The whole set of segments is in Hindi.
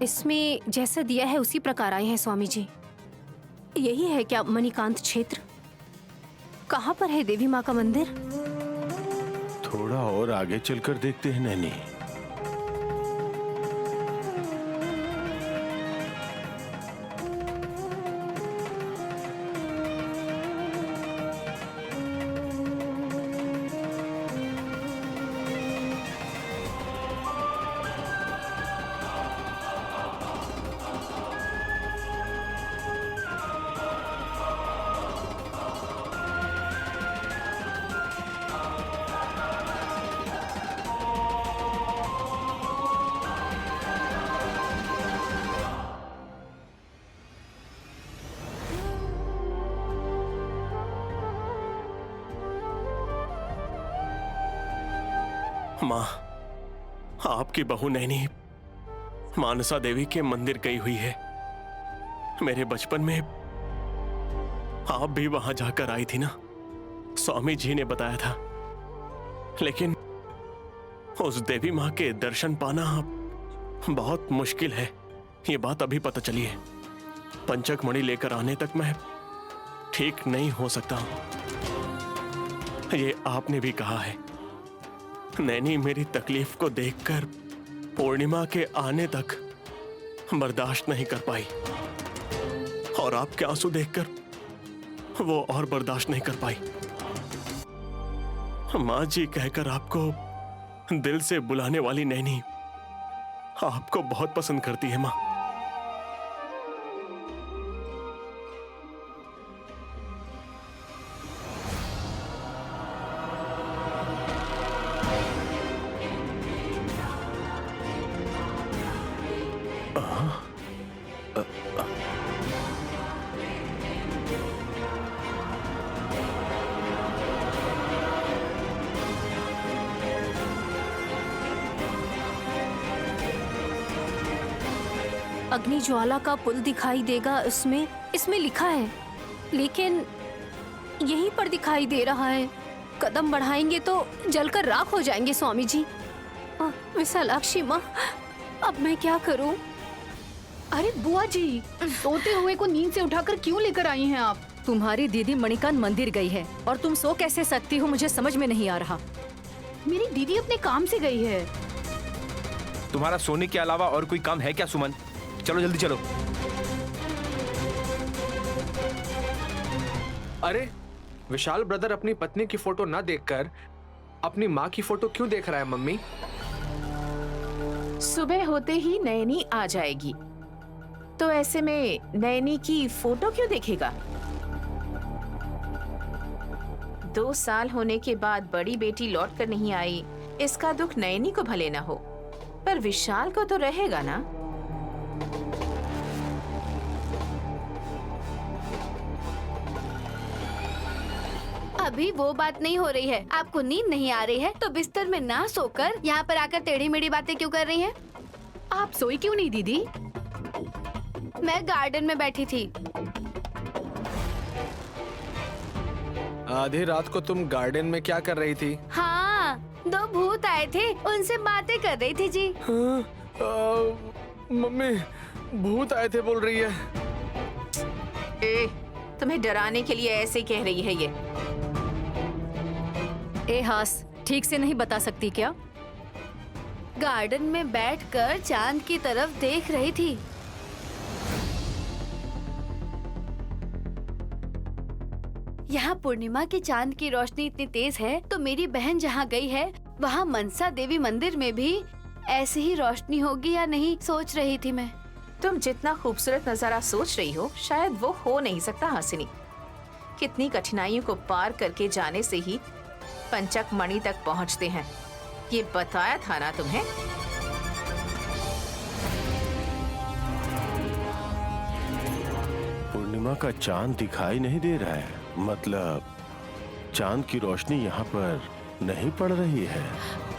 इसमें जैसा दिया है उसी प्रकार आए हैं स्वामी जी। यही है क्या मणिकांत क्षेत्र? कहाँ पर है देवी माँ का मंदिर? थोड़ा और आगे चलकर देखते हैं नैनी। माँ, आपकी बहू नैनी मानसा देवी के मंदिर गई हुई है। मेरे बचपन में आप भी वहां जाकर आई थी ना, स्वामी जी ने बताया था। लेकिन उस देवी माँ के दर्शन पाना बहुत मुश्किल है, ये बात अभी पता चली है। पंचक मणि लेकर आने तक मैं ठीक नहीं हो सकता हूं, ये आपने भी कहा है। नैनी मेरी तकलीफ को देखकर पूर्णिमा के आने तक बर्दाश्त नहीं कर पाई, और आपके आंसू देखकर वो और बर्दाश्त नहीं कर पाई। माँ जी कहकर आपको दिल से बुलाने वाली नैनी आपको बहुत पसंद करती है माँ। अग्नि ज्वाला का पुल दिखाई देगा, इसमें लिखा है, लेकिन यहीं पर दिखाई दे रहा है। कदम बढ़ाएंगे तो जलकर राख हो जाएंगे स्वामी जी। विशालाक्षी माँ, अब मैं क्या करूं? अरे बुआ जी, सोते हुए को नींद से उठाकर क्यों लेकर आई हैं आप? तुम्हारी दीदी मणिकांत मंदिर गई है और तुम सो कैसे सकती हो, मुझे समझ में नहीं आ रहा। मेरी दीदी अपने काम से गई है। तुम्हारा सोने के अलावा और कोई काम है क्या सुमन? चलो जल्दी चलो। अरे विशाल ब्रदर अपनी पत्नी की फोटो ना देखकर अपनी माँ की फोटो क्यों देख रहा है मम्मी? सुबह होते ही नैनी आ जाएगी, तो ऐसे में नैनी की फोटो क्यों देखेगा? 2 साल होने के बाद बड़ी बेटी लौट कर नहीं आई, इसका दुख नैनी को भले ना हो, पर विशाल को तो रहेगा ना। अभी वो बात नहीं हो रही है। आपको नींद नहीं आ रही है तो बिस्तर में ना सोकर यहाँ पर आकर टेढ़ी मेढ़ी बातें क्यों कर रही हैं? आप सोई क्यों नहीं दीदी? मैं गार्डन में बैठी थी। आधी रात को तुम गार्डन में क्या कर रही थी? हाँ, 2 भूत आए थे, उनसे बातें कर रही थी जी। मम्मी, भूत आए थे बोल रही है। तुम्हें डराने के लिए ऐसे ही कह रही है ये। ए हास, ठीक से नहीं बता सकती क्या? गार्डन में बैठकर चांद की तरफ देख रही थी। यहाँ पूर्णिमा के चांद की रोशनी इतनी तेज है, तो मेरी बहन जहाँ गई है वहाँ मनसा देवी मंदिर में भी ऐसी ही रोशनी होगी या नहीं, सोच रही थी मैं। तुम जितना खूबसूरत नजारा सोच रही हो, शायद वो हो नहीं सकता हासिनी। कितनी कठिनाइयों को पार करके जाने से ही पंचक मणि तक पहुँचते हैं, ये बताया था ना तुम्हें? पूर्णिमा का चांद दिखाई नहीं दे रहा है, मतलब चांद की रोशनी यहाँ पर नहीं पड़ रही है।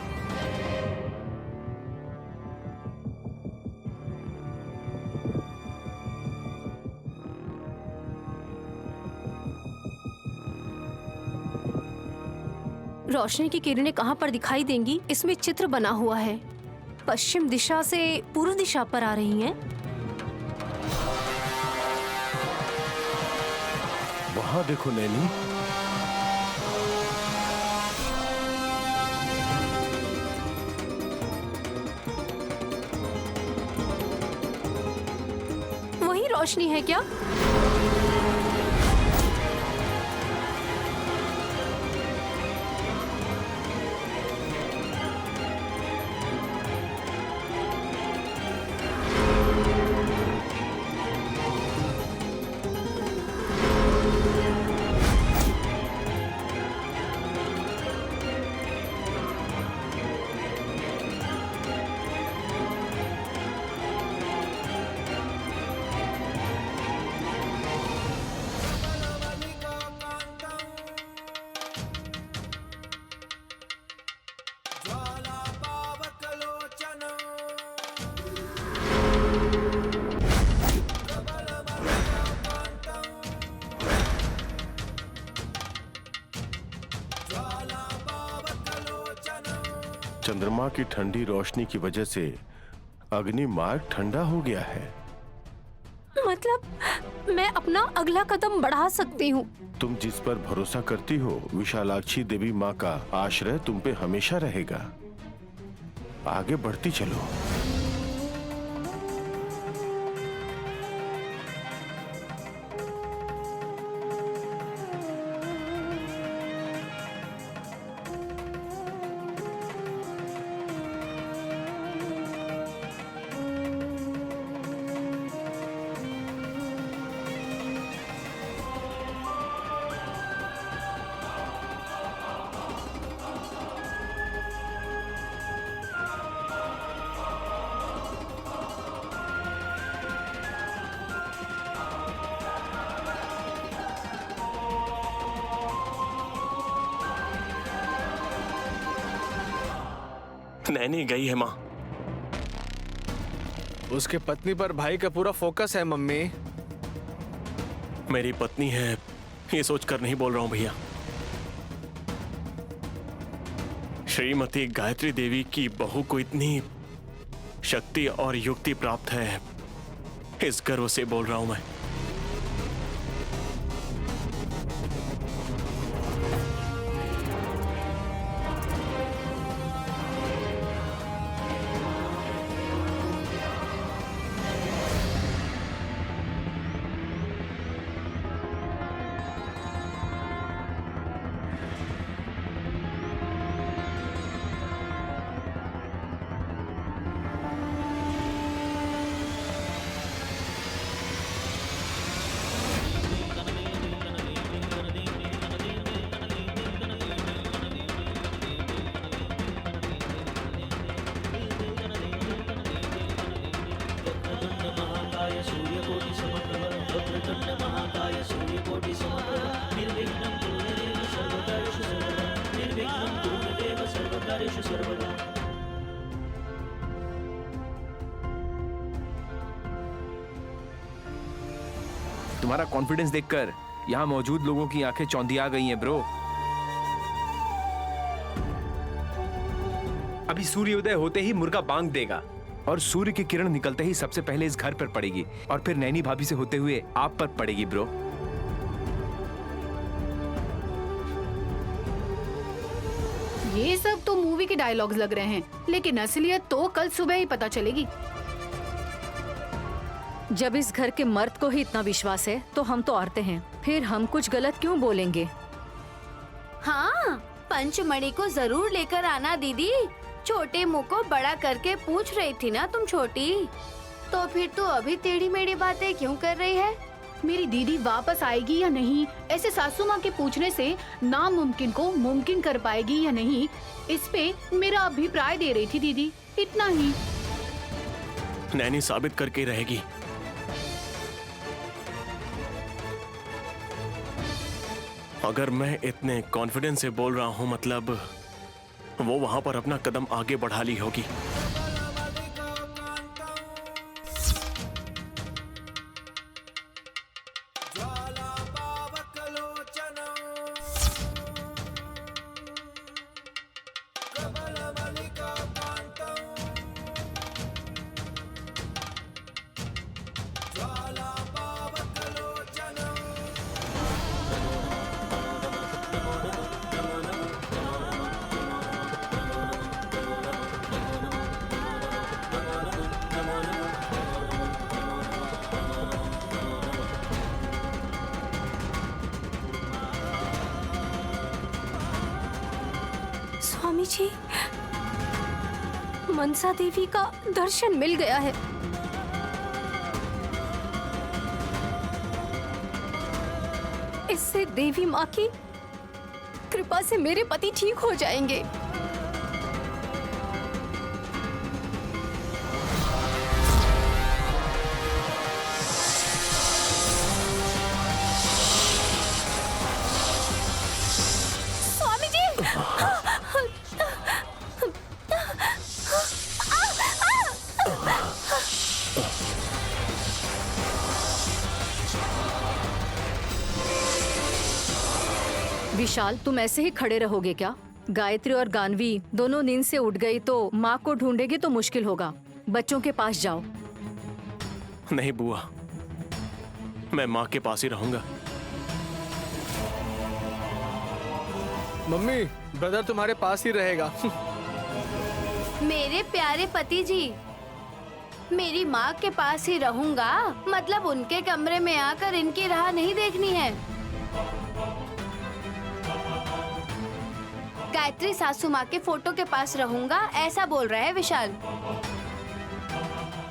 रोशनी की किरणें कहाँ पर दिखाई देंगी? इसमें चित्र बना हुआ है। पश्चिम दिशा से पूर्व दिशा पर आ रही हैं। वहां देखो नैनी। वही रोशनी है क्या? चंद्रमा की ठंडी रोशनी की वजह से अग्नि मार्ग ठंडा हो गया है। मतलब मैं अपना अगला कदम बढ़ा सकती हूँ। तुम जिस पर भरोसा करती हो, विशालाक्षी देवी माँ का आश्रय तुम पे हमेशा रहेगा। आगे बढ़ती चलो। नैनी गई है माँ। उसके पत्नी पर भाई का पूरा फोकस है मम्मी। मेरी पत्नी है ये सोचकर नहीं बोल रहा हूं भैया। श्रीमती गायत्री देवी की बहू को इतनी शक्ति और युक्ति प्राप्त है, इस गर्व से बोल रहा हूं मैं। तुम्हारा कॉन्फिडेंस देखकर यहाँ मौजूद लोगों की आंखें चौंधिया गई हैं ब्रो। अभी सूर्योदय होते ही मुर्गा बांग देगा और सूर्य की किरण निकलते ही सबसे पहले इस घर पर पड़ेगी और फिर नैनी भाभी से होते हुए आप पर पड़ेगी ब्रो। ये सब तो मूवी के डायलॉग्स लग रहे हैं, लेकिन असलियत तो कल सुबह ही पता चलेगी। जब इस घर के मर्द को ही इतना विश्वास है तो हम तो औरतें हैं, फिर हम कुछ गलत क्यों बोलेंगे? हाँ, पंचमणि को जरूर लेकर आना दीदी। छोटे मुंह को बड़ा करके पूछ रही थी ना तुम छोटी, तो फिर तू अभी टेढ़ी मेढ़ी बातें क्यों कर रही है? मेरी दीदी वापस आएगी या नहीं, ऐसे सासू माँ के पूछने से नामुमकिन को मुमकिन कर पाएगी या नहीं, इस पे मेरा अभिप्राय दे रही थी दीदी, इतना ही। नैनी साबित करके रहेगी। अगर मैं इतने कॉन्फिडेंस से बोल रहा हूं, मतलब वो वहां पर अपना कदम आगे बढ़ा ली होगी। स्वामी जी, मनसा देवी का दर्शन मिल गया है। इससे देवी माँ की कृपा से मेरे पति ठीक हो जाएंगे। स्वामी जी, विशाल, तुम ऐसे ही खड़े रहोगे क्या? गायत्री और गानवी दोनों नींद से उठ गई तो माँ को ढूंढेगी तो मुश्किल होगा। बच्चों के पास जाओ। नहीं बुआ, मैं माँ के पास ही रहूंगा। मम्मी, ब्रदर तुम्हारे पास ही रहेगा। मेरे प्यारे पति जी, मेरी माँ के पास ही रहूंगा मतलब उनके कमरे में आकर इनकी राह नहीं देखनी है। गायत्री सासू माँ के फोटो के पास रहूंगा, ऐसा बोल रहा है विशाल।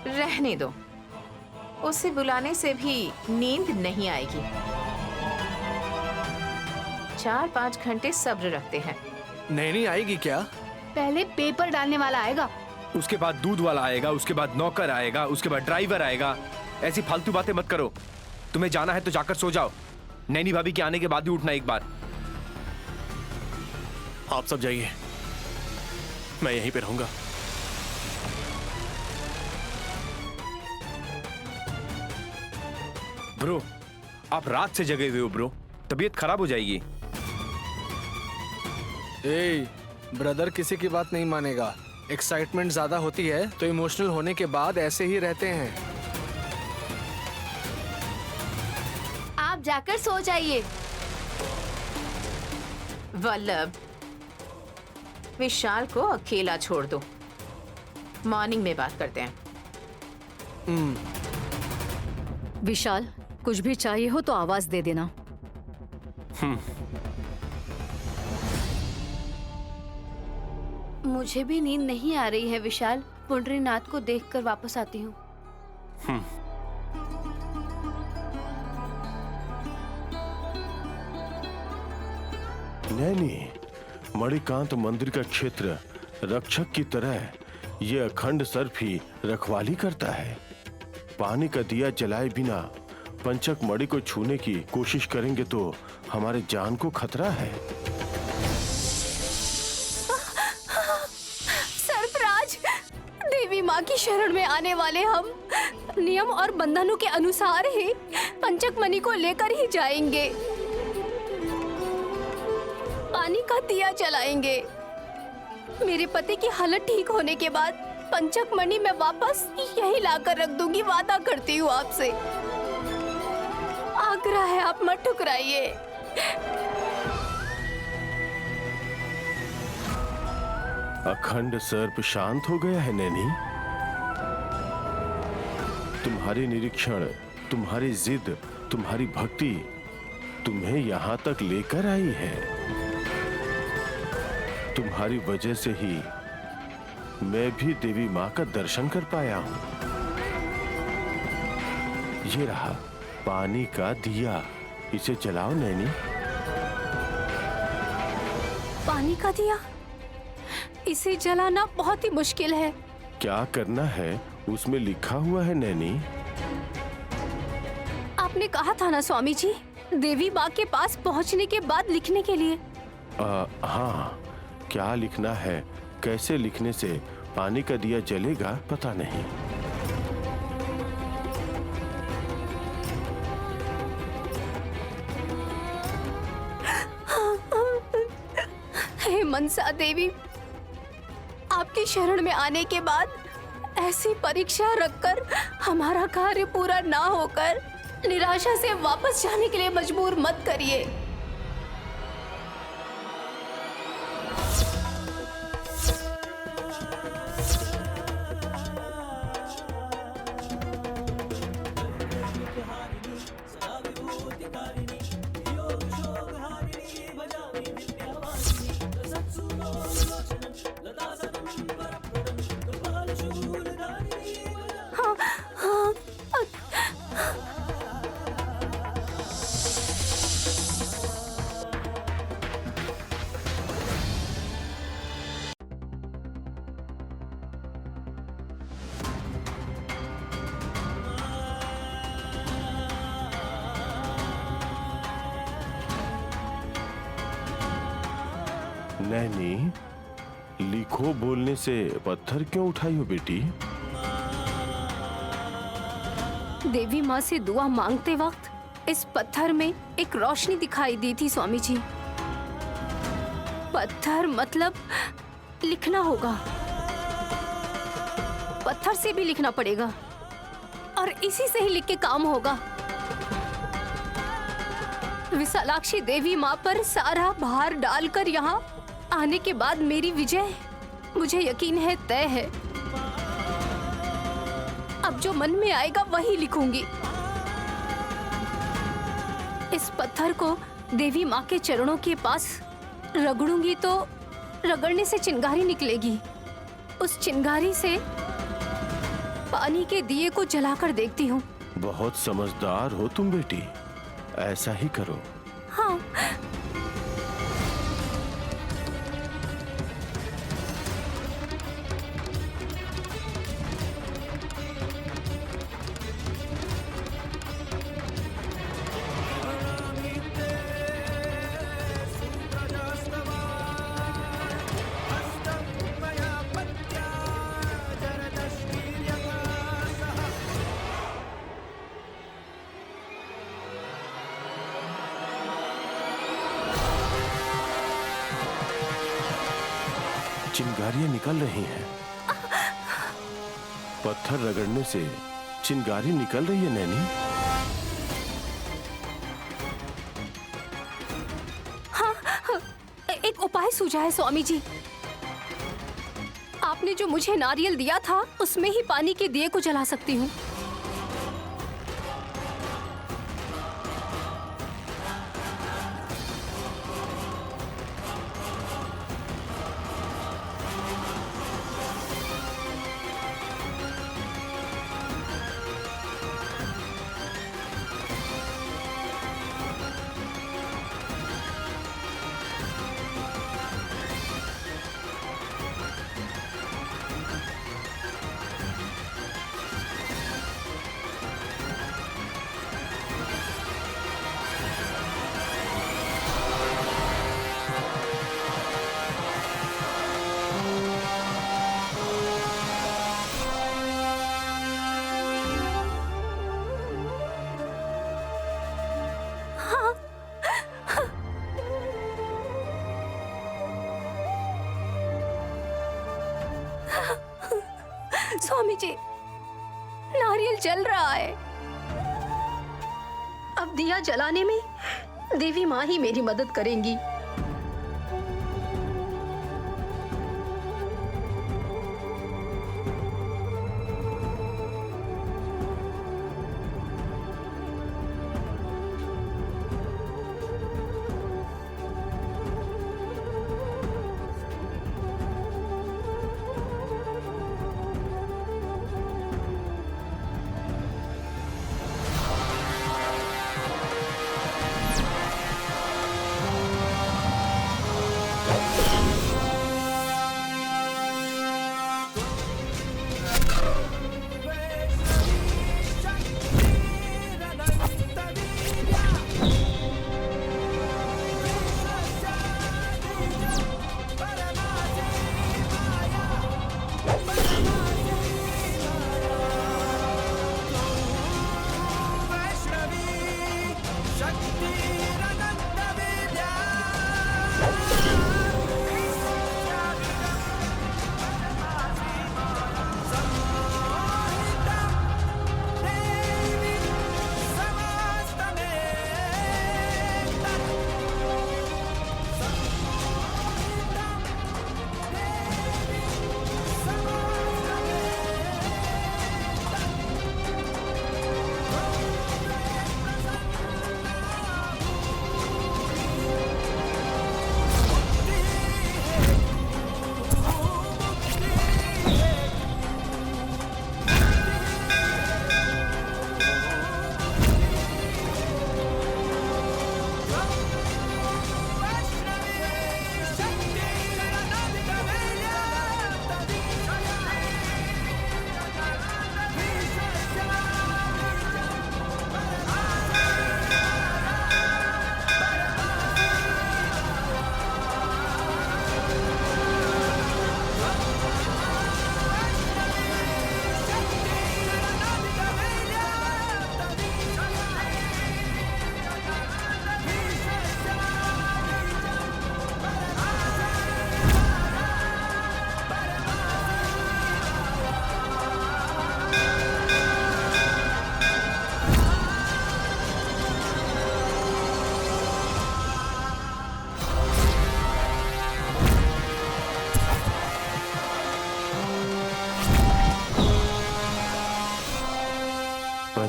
रहने दो, उसे बुलाने से भी नींद नहीं आएगी। 4-5 घंटे सब्र रखते हैं। नहीं आएगी क्या? पहले पेपर डालने वाला आएगा। उसके बाद दूध वाला आएगा, उसके बाद नौकर आएगा, उसके बाद ड्राइवर आएगा। ऐसी फालतू बातें मत करो। तुम्हें जाना है तो जाकर सो जाओ। नैनी भाभी के आने के बाद ही उठना एक बार। आप सब जाइए, मैं यहीं पे रहूंगा। ब्रो, आप रात से जगे हुए हो ब्रो, तबीयत खराब हो जाएगी। ए, ब्रदर किसी की बात नहीं मानेगा। एक्साइटमेंट ज्यादा होती है तो इमोशनल होने के बाद ऐसे ही रहते हैं। आप जाकर सो जाइए। वल्लभ, विशाल को अकेला छोड़ दो, मॉर्निंग में बात करते हैं। विशाल, कुछ भी चाहिए हो तो आवाज दे देना। मुझे भी नींद नहीं आ रही है विशाल, पुंडरीनाथ को देखकर वापस आती हूँ। नैनी, मणिकांत मंदिर का क्षेत्र रक्षक की तरह ये अखंड सर्प ही रखवाली करता है। पानी का दिया जलाए बिना पंचक मणि को छूने की कोशिश करेंगे तो हमारे जान को खतरा है। सर्पराज, देवी माँ की शरण में आने वाले हम नियम और बंधनों के अनुसार ही पंचक मणि को लेकर ही जाएंगे। पानी का दिया जलाएंगे। मेरे पति की हालत ठीक होने के बाद पंचक मणि मैं वापस यहीं लाकर रख दूंगी, वादा करती हूँ आपसे। आग्रह है, आप मत ठुकराइए। अखंड सर्प शांत हो गया है नैनी। तुम्हारी निरीक्षण, तुम्हारी जिद, तुम्हारी भक्ति तुम्हें यहाँ तक लेकर आई है। तुम्हारी वजह से ही मैं भी देवी माँ का दर्शन कर पाया हूँ। ये रहा पानी का दिया, इसे जलाओ नैनी। पानी का दिया? इसे जलाना बहुत ही मुश्किल है। क्या करना है उसमें लिखा हुआ है नैनी। आपने कहा था ना स्वामी जी, देवी माँ के पास पहुँचने के बाद लिखने के लिए। हाँ, क्या लिखना है, कैसे लिखने से पानी का दिया जलेगा पता नहीं। हे मनसा देवी, आपकी शरण में आने के बाद ऐसी परीक्षा रखकर हमारा कार्य पूरा ना होकर निराशा से वापस जाने के लिए मजबूर मत करिए। Satsuno नैनी, लिखो बोलने से पत्थर क्यों उठाई हो बेटी? देवी माँ से दुआ मांगते वक्त इस पत्थर में एक रोशनी दिखाई दी थी स्वामी जी। पत्थर मतलब लिखना होगा, पत्थर से भी लिखना पड़ेगा और इसी से ही लिख के काम होगा। विशालाक्षी देवी माँ पर सारा भार डालकर यहाँ आने के बाद मेरी विजय, मुझे यकीन है, तय है। अब जो मन में आएगा वही लिखूंगी। इस पत्थर को देवी माँ के चरणों के पास रगड़ूंगी तो रगड़ने से चिंगारी निकलेगी। उस चिंगारी से पानी के दिए को जलाकर देखती हूँ। बहुत समझदार हो तुम बेटी, ऐसा ही करो। हाँ। चिंगारियां निकल रही हैं। पत्थर रगड़ने से चिंगारी निकल रही है नैनी। हाँ, एक उपाय सूझा है स्वामी जी। आपने जो मुझे नारियल दिया था उसमें ही पानी के दिए को जला सकती हूँ। स्वामी जी, नारियल जल रहा है। अब दिया जलाने में देवी माँ ही मेरी मदद करेंगी।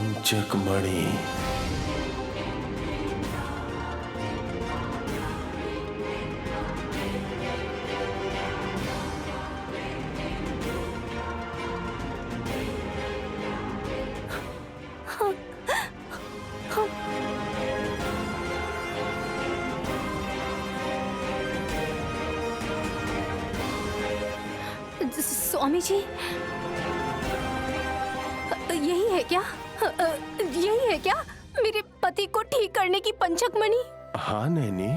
पंचकमणि। स्वामी जी, यही है क्या? यही है क्या मेरे पति को ठीक करने की पंचकमणि? हाँ नैनी।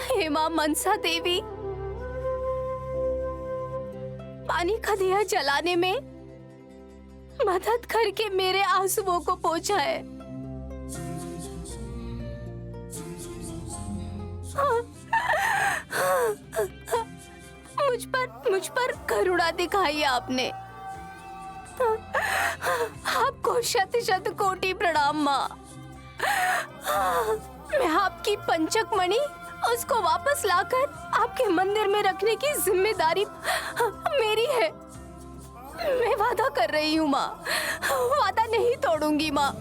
हे मां मनसा देवी, पानी का दिया जलाने में मदद करके मेरे आंसुओं को पोंछा है। मुझ पर करुणा दिखाई आपने। आपको शत शत कोटि प्रणाम माँ। मैं आपकी पंचकमणि उसको वापस लाकर आपके मंदिर में रखने की जिम्मेदारी मेरी है। मैं वादा कर रही हूँ माँ, वादा नहीं तोड़ूंगी माँ।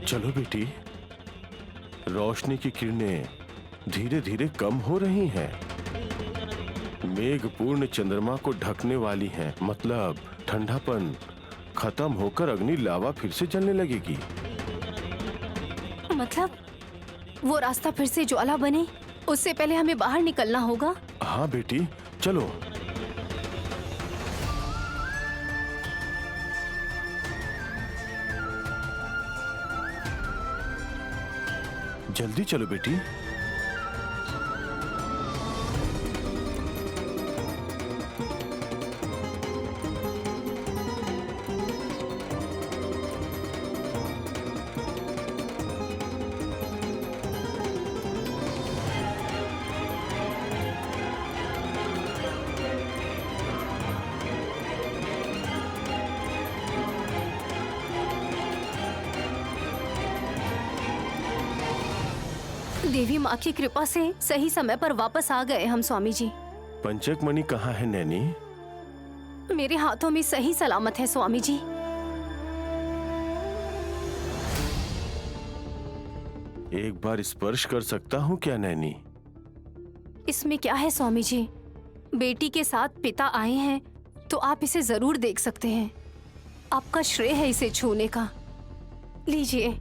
चलो बेटी, रोशनी की किरणें धीरे धीरे कम हो रही हैं। मेघ पूर्ण चंद्रमा को ढकने वाली हैं, मतलब ठंडापन खत्म होकर अग्नि लावा फिर से जलने लगेगी। मतलब वो रास्ता फिर से ज्वाला बने उससे पहले हमें बाहर निकलना होगा। हाँ बेटी, चलो। जल्दी चलो बेटी। देवी माँ की कृपा से सही समय पर वापस आ गए हम स्वामी जी। पंचकमणि कहाँ है नैनी? मेरे हाथों में सही सलामत है स्वामी जी। एक बार स्पर्श कर सकता हूँ क्या नैनी? इसमें क्या है स्वामी जी, बेटी के साथ पिता आए हैं तो आप इसे जरूर देख सकते हैं। आपका श्रेय है इसे छूने का। लीजिए।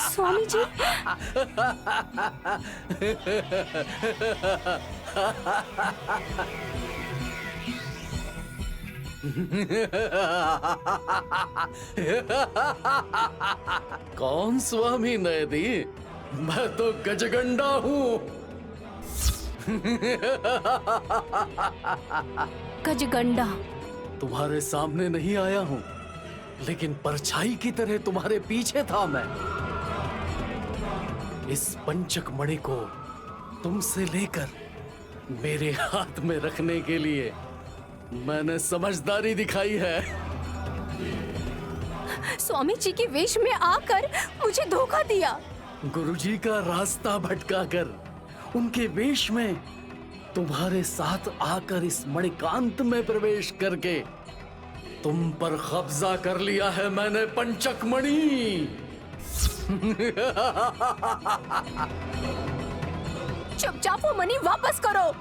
स्वामी जी, कौन स्वामी नयनी? मैं तो गजगंडा हूँ। गजगंडा। तुम्हारे सामने नहीं आया हूँ, लेकिन परछाई की तरह तुम्हारे पीछे था मैं। इस पंचक मणि को तुमसे लेकर मेरे हाथ में रखने के लिए मैंने समझदारी दिखाई है। स्वामी जी के वेश में आकर मुझे धोखा दिया। गुरुजी का रास्ता भटकाकर उनके वेश में तुम्हारे साथ आकर इस मणिकांत में प्रवेश करके तुम पर कब्जा कर लिया है मैंने पंचक मणि। चुपचाप वो मणि वापस करो,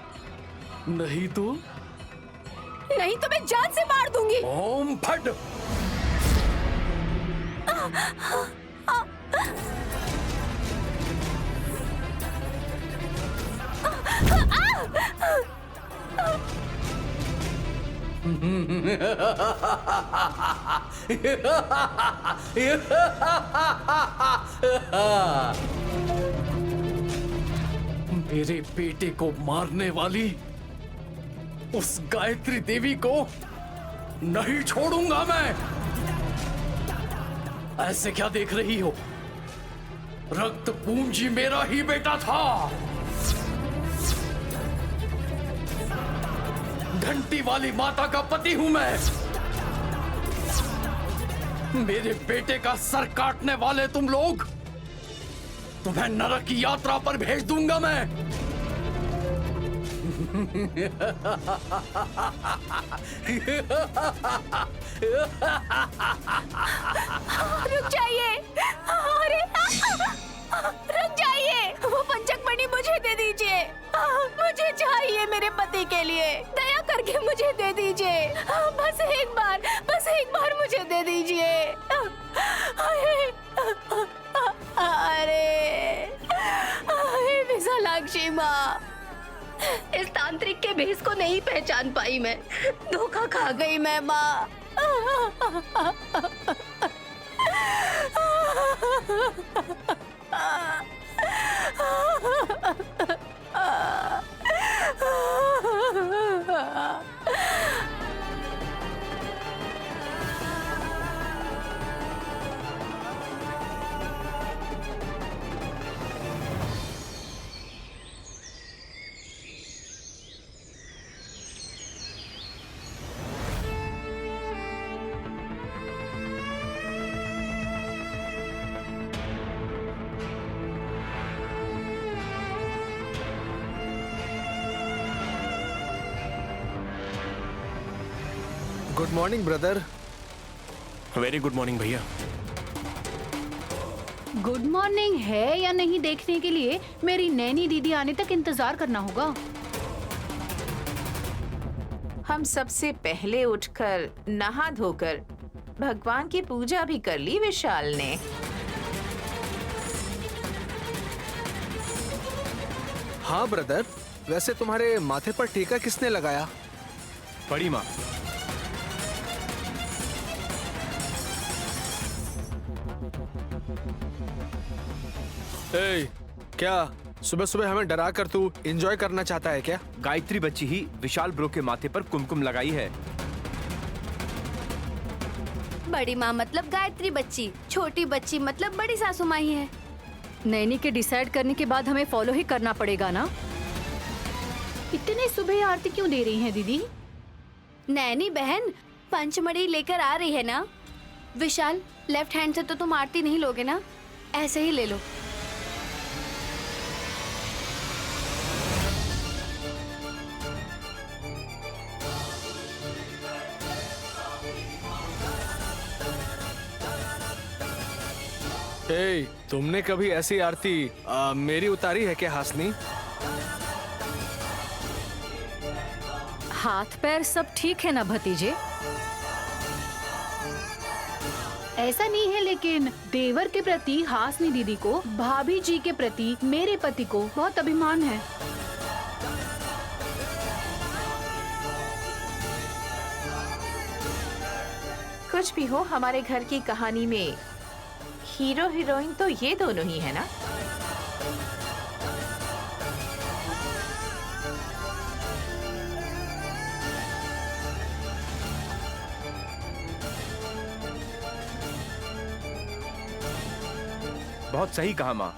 नहीं तो नहीं तो मैं जान से मार दूंगी। ओम फट। मेरे बेटे को मारने वाली उस गायत्री देवी को नहीं छोड़ूंगा मैं। ऐसे क्या देख रही हो? रक्त पूंजी मेरा ही बेटा था। घंटी वाली माता का पति हूं मैं। मेरे बेटे का सर काटने वाले तुम लोग, तुम्हें नरक की यात्रा पर भेज दूंगा मैं। रुक जाइए, अरे रुक जाइए, वो पंचक मणि मुझे दे दीजिए। मुझे चाहिए मेरे पति के लिए, दया करके मुझे दे दीजिए। बस एक बार मुझे दे दीजिए। अरे विशालाक्षी माँ, इस तांत्रिक के भेष को नहीं पहचान पाई मैं। धोखा खा गई मैं माँ। Good morning brother. Very good morning भैया। गुड मॉर्निंग है या नहीं देखने के लिए मेरी नैनी दीदी आने तक इंतजार करना होगा। हम सबसे पहले उठकर नहा धोकर भगवान की पूजा भी कर ली विशाल ने। हाँ ब्रदर, वैसे तुम्हारे माथे पर टीका किसने लगाया? बड़ी माँ। ए, क्या सुबह सुबह हमें डरा कर तू एंजॉय करना चाहता है क्या? गायत्री बच्ची ही विशाल ब्रो के माथे पर कुमकुम लगाई है। बड़ी माँ मतलब गायत्री बच्ची, छोटी बच्ची मतलब बड़ी सासू माँ ही है। नैनी के डिसाइड करने के बाद हमें फॉलो ही करना पड़ेगा ना। इतने सुबह आरती क्यों दे रही हैं दीदी? नैनी बहन पंचमढ़ी लेकर आ रही है ना। विशाल, लेफ्ट हैंड से तो तुम आरती नहीं लोगे ना, ऐसे ही ले लो। ए, तुमने कभी ऐसी आरती मेरी उतारी है क्या हासनी? हाथ पैर सब ठीक है ना भतीजे? ऐसा नहीं है, लेकिन देवर के प्रति हासनी दीदी को भाभी जी के प्रति मेरे पति को बहुत अभिमान है। कुछ भी हो, हमारे घर की कहानी में हीरो हीरोइन तो ये दोनों ही है ना। बहुत सही कहा माँ,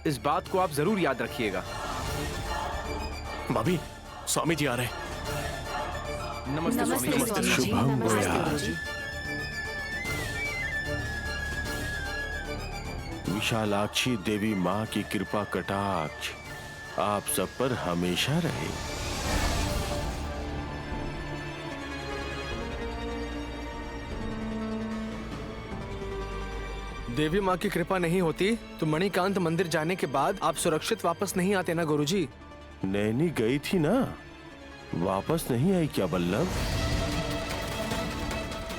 इस बात को आप जरूर याद रखिएगा। भाभी, स्वामी जी आ रहे हैं। नमस्ते स्वामी जी। स्वामी जी। शुभम नमस्ते भूयात्। गुरुजी। विशालाक्षी देवी माँ की कृपा कटाक्ष आप सब पर हमेशा रहे। देवी माँ की कृपा नहीं होती तो मणिकांत मंदिर जाने के बाद आप सुरक्षित वापस नहीं आते ना गुरुजी। नैनी गई थी ना, वापस नहीं आई क्या बल्लभ?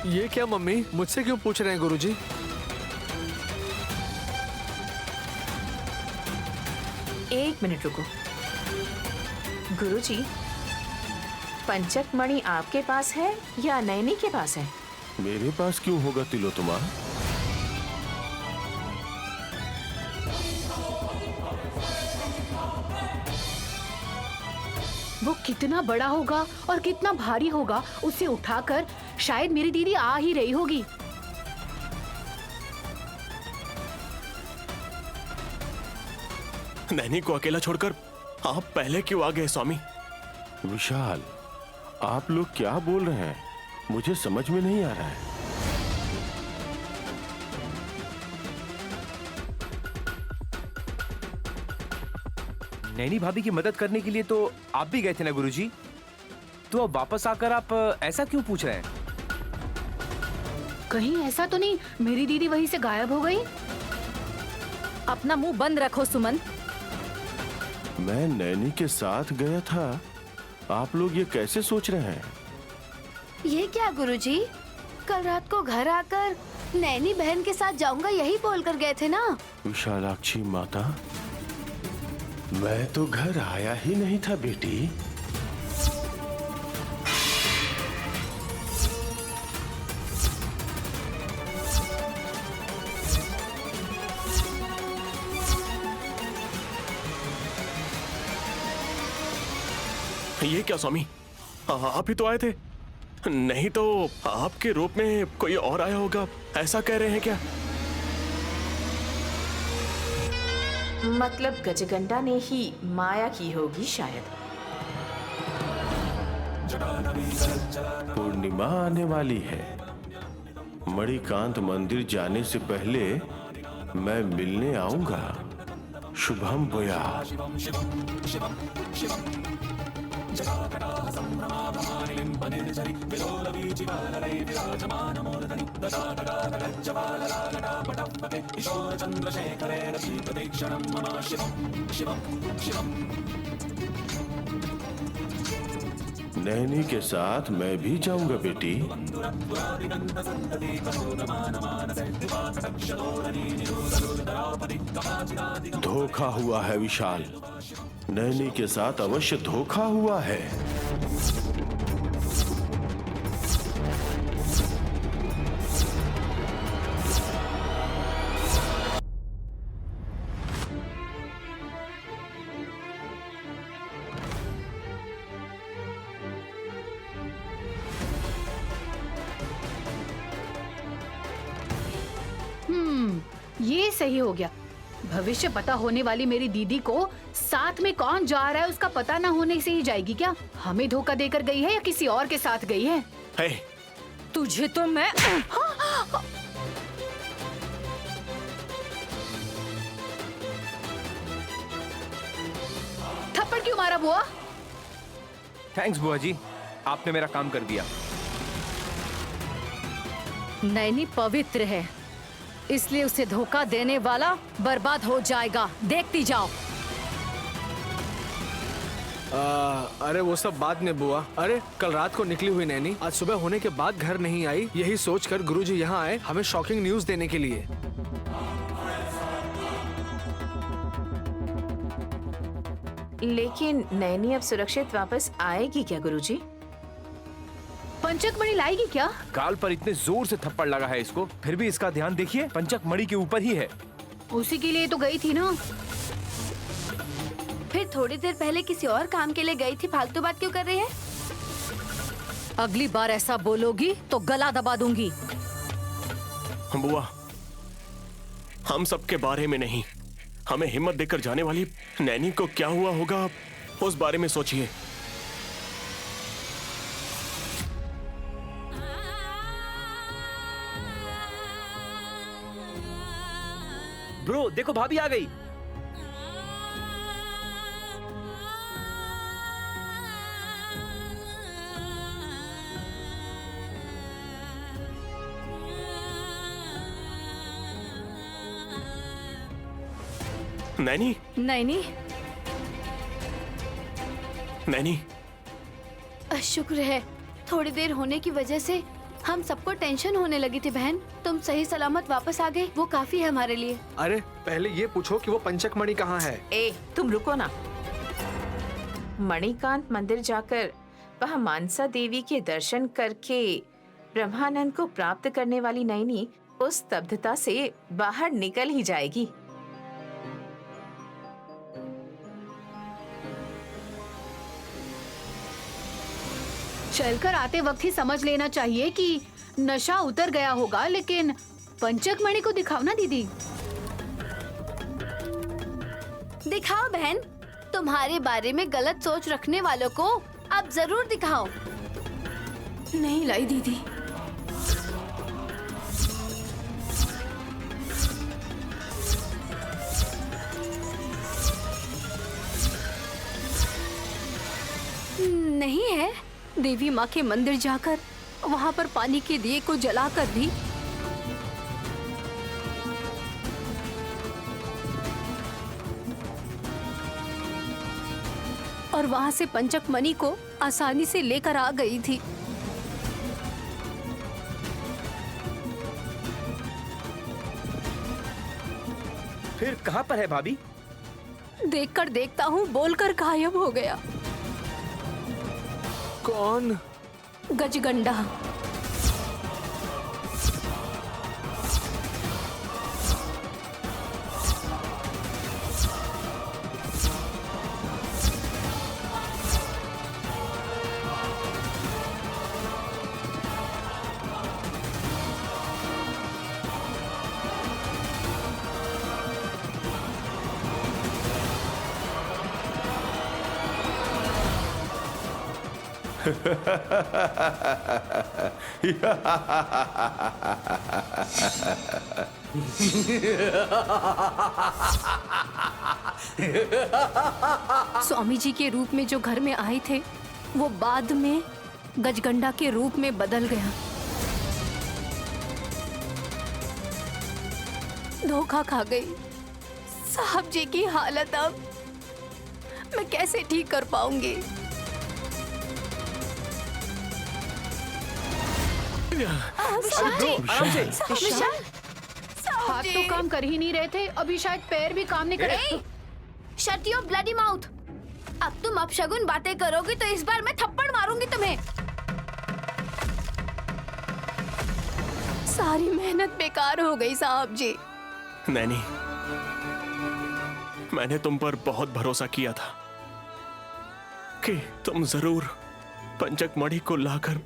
ये क्या मम्मी, मुझसे क्यों पूछ रहे हैं गुरुजी? एक मिनट रुको। गुरुजी, पंचक मणि आपके पास है या नैनी के पास है? मेरे पास क्यों होगा तिलोत्तमा? वो कितना बड़ा होगा और कितना भारी होगा, उसे उठाकर शायद मेरी दीदी आ ही रही होगी। नैनी को अकेला छोड़कर आप पहले क्यों आ गए स्वामी? विशाल, आप लोग क्या बोल रहे हैं? मुझे समझ में नहीं आ रहा है। नैनी भाभी की मदद करने के लिए तो आप भी गए थे ना गुरुजी, तो अब वापस आकर आप ऐसा क्यों पूछ रहे हैं? कहीं ऐसा तो नहीं मेरी दीदी वहीं से गायब हो गई? अपना मुंह बंद रखो सुमन। मैं नैनी के साथ गया था, आप लोग ये कैसे सोच रहे हैं? ये क्या गुरुजी, कल रात को घर आकर नैनी बहन के साथ जाऊंगा यही बोलकर गए थे ना। विशालाक्षी माता, मैं तो घर आया ही नहीं था बेटी। ये क्या स्वामी, आप ही तो आए थे। नहीं तो आपके रूप में कोई और आया होगा, ऐसा कह रहे हैं क्या? मतलब गजगंडा ने ही माया की होगी शायद। पूर्णिमा आने वाली है। मणिकांत मंदिर जाने से पहले मैं मिलने आऊंगा। शुभम भूयात्। नैनी के साथ मैं भी जाऊंगा बेटी। धोखा हुआ है विशाल, नैनी के साथ अवश्य धोखा हुआ है। ये सही हो गया। भविष्य पता होने वाली मेरी दीदी को साथ में कौन जा रहा है उसका पता ना होने से ही जाएगी क्या? हमें धोखा देकर गई है या किसी और के साथ गई है? हे, तुझे तो मैं थप्पड़ क्यों मारा बुआ? थैंक्स बुआ जी, आपने मेरा काम कर दिया। नैनी पवित्र है, इसलिए उसे धोखा देने वाला बर्बाद हो जाएगा। देखती जाओ। अरे वो सब बाद में बुआ। अरे कल रात को निकली हुई नैनी आज सुबह होने के बाद घर नहीं आई, यही सोचकर गुरुजी यहाँ आए हमें शॉकिंग न्यूज देने के लिए। लेकिन नैनी अब सुरक्षित वापस आएगी क्या गुरुजी? पंचक मणि लाएगी क्या? गाल पर इतने जोर से थप्पड़ लगा है इसको, फिर भी इसका ध्यान देखिए पंचक मणि के ऊपर ही है। उसी के लिए तो गई थी ना। फिर थोड़ी देर पहले किसी और काम के लिए गई थी, फालतू बात क्यों कर रही है? अगली बार ऐसा बोलोगी तो गला दबा दूंगी। बुआ, हम सबके बारे में नहीं, हमें हिम्मत देकर जाने वाली नैनी को क्या हुआ होगा उस बारे में सोचिए। ब्रो देखो भाभी आ गई। नैनी, नैनी, नैनी, शुक्र है, थोड़ी देर होने की वजह से हम सबको टेंशन होने लगी थी। बहन तुम सही सलामत वापस आ गए, वो काफी है हमारे लिए। अरे पहले ये पूछो कि वो पंचक मणि कहाँ है। ए, तुम रुको ना। मणिकांत मंदिर जाकर वह मानसा देवी के दर्शन करके ब्रह्मानंद को प्राप्त करने वाली नैनी उस स्तब्धता से बाहर निकल ही जाएगी। चलकर आते वक्त ही समझ लेना चाहिए कि नशा उतर गया होगा, लेकिन पंचक मणि को दिखाओ ना दीदी। दिखाओ बहन, तुम्हारे बारे में गलत सोच रखने वालों को अब जरूर दिखाओ। नहीं लाई दीदी। नहीं है, देवी माँ के मंदिर जाकर वहाँ पर पानी के दिए को जलाकर भी और वहाँ से पंचक मणि को आसानी से लेकर आ गई थी। फिर कहाँ पर है भाभी? देखकर देखता हूँ बोलकर गायब हो गया। कौन? गजगंडा। स्वामी जी के रूप में जो घर में आए थे वो बाद में गजगंडा के रूप में बदल गया। धोखा खा गई। साहब जी की हालत अब मैं कैसे ठीक कर पाऊंगी? विशाल, हाथ तो काम कर ही नहीं रहे थे, अभी शायद पैर भी काम नहीं कर रहे। Shut your bloody mouth. अब तुम अपशगुन बातें करोगी तो इस बार मैं थप्पड़ मारूंगी तुम्हें। सारी मेहनत बेकार हो गई साहब जी। नैनी, मैंने तुम पर बहुत भरोसा किया था कि तुम जरूर पंचक मणि को लाकर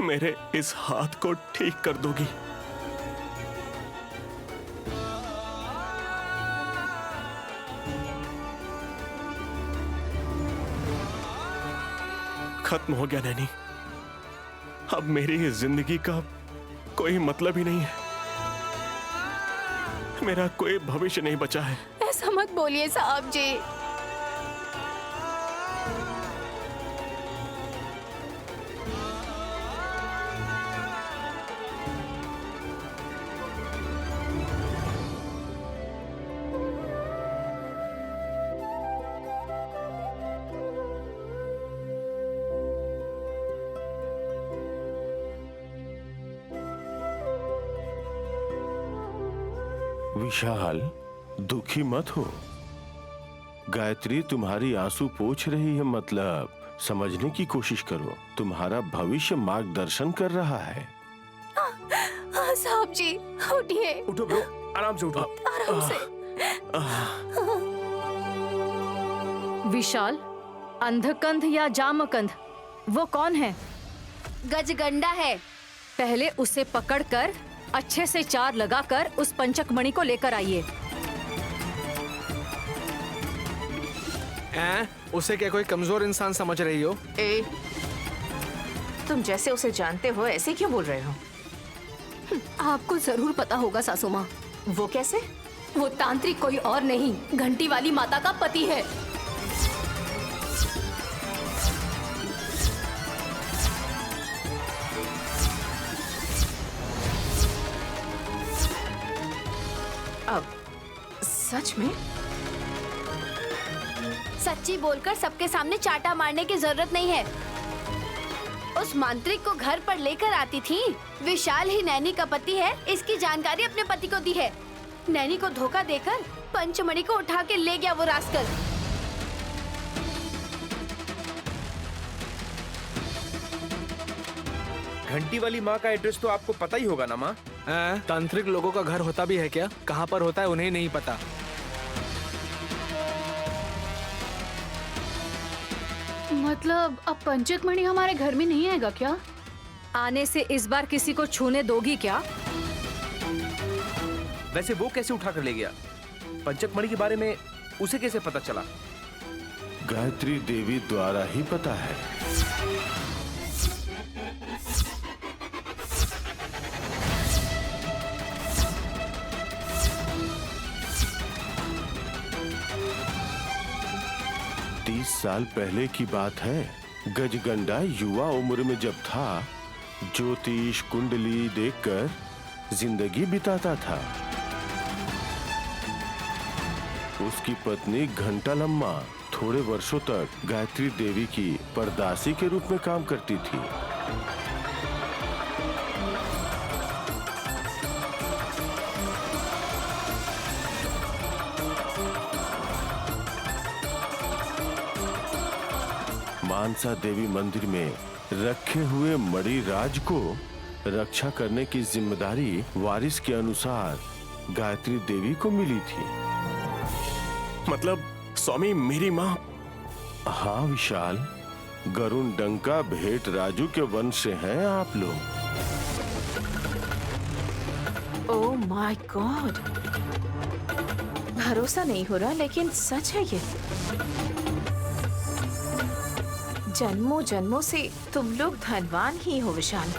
मेरे इस हाथ को ठीक कर दोगी। खत्म हो गया नैनी, अब मेरी इस जिंदगी का कोई मतलब ही नहीं है। मेरा कोई भविष्य नहीं बचा है। ऐसा मत बोलिए साहब जी। विशाल, दुखी मत हो। गायत्री तुम्हारी आंसू पोंछ रही है, मतलब समझने की कोशिश करो। तुम्हारा भविष्य मार्गदर्शन कर रहा है। साहब जी उठिए, उठो ब्रो, आराम से उठो। आराम से। विशाल, अंधकंध या जामकंध, वो कौन है? गजगंडा है। पहले उसे पकड़कर अच्छे से 4 लगाकर उस पंचक मणि को लेकर आइए। उसे क्या कोई कमजोर इंसान समझ रही हो? तुम जैसे उसे जानते हो ऐसे क्यों बोल रहे हो? आपको जरूर पता होगा सासू माँ, वो कैसे? वो तांत्रिक कोई और नहीं, घंटी वाली माता का पति है। अब सच में? सच्ची बोलकर सबके सामने चाटा मारने की जरूरत नहीं है। उस मांत्रिक को घर पर लेकर आती थी। विशाल ही नैनी का पति है, इसकी जानकारी अपने पति को दी है। नैनी को धोखा देकर पंचमणि को उठा के ले गया वो रास्कल। घंटी वाली माँ का एड्रेस तो आपको पता ही होगा ना माँ? तांत्रिक लोगों का घर होता भी है क्या? कहाँ पर होता है उन्हें नहीं पता। मतलब अब पंचक मणि हमारे घर में नहीं आएगा क्या? आने से इस बार किसी को छूने दोगी क्या? वैसे वो कैसे उठा कर ले गया? पंचक मणि के बारे में उसे कैसे पता चला? गायत्री देवी द्वारा ही पता है। साल पहले की बात है। गजगंडा युवा उम्र में जब था, ज्योतिष कुंडली देखकर जिंदगी बिताता था। उसकी पत्नी घंटालम्मा थोड़े वर्षों तक गायत्री देवी की परदासी के रूप में काम करती थी। मानसा देवी मंदिर में रखे हुए मणि राज को रक्षा करने की जिम्मेदारी वारिस के अनुसार गायत्री देवी को मिली थी। मतलब स्वामी मेरी माँ? हाँ विशाल, गरुण डंका भेट राजू के वंश से हैं आप लोग। ओह माय गॉड, भरोसा नहीं हो रहा लेकिन सच है ये। जन्मों जन्मों से तुम लोग धनवान ही हो विशाल।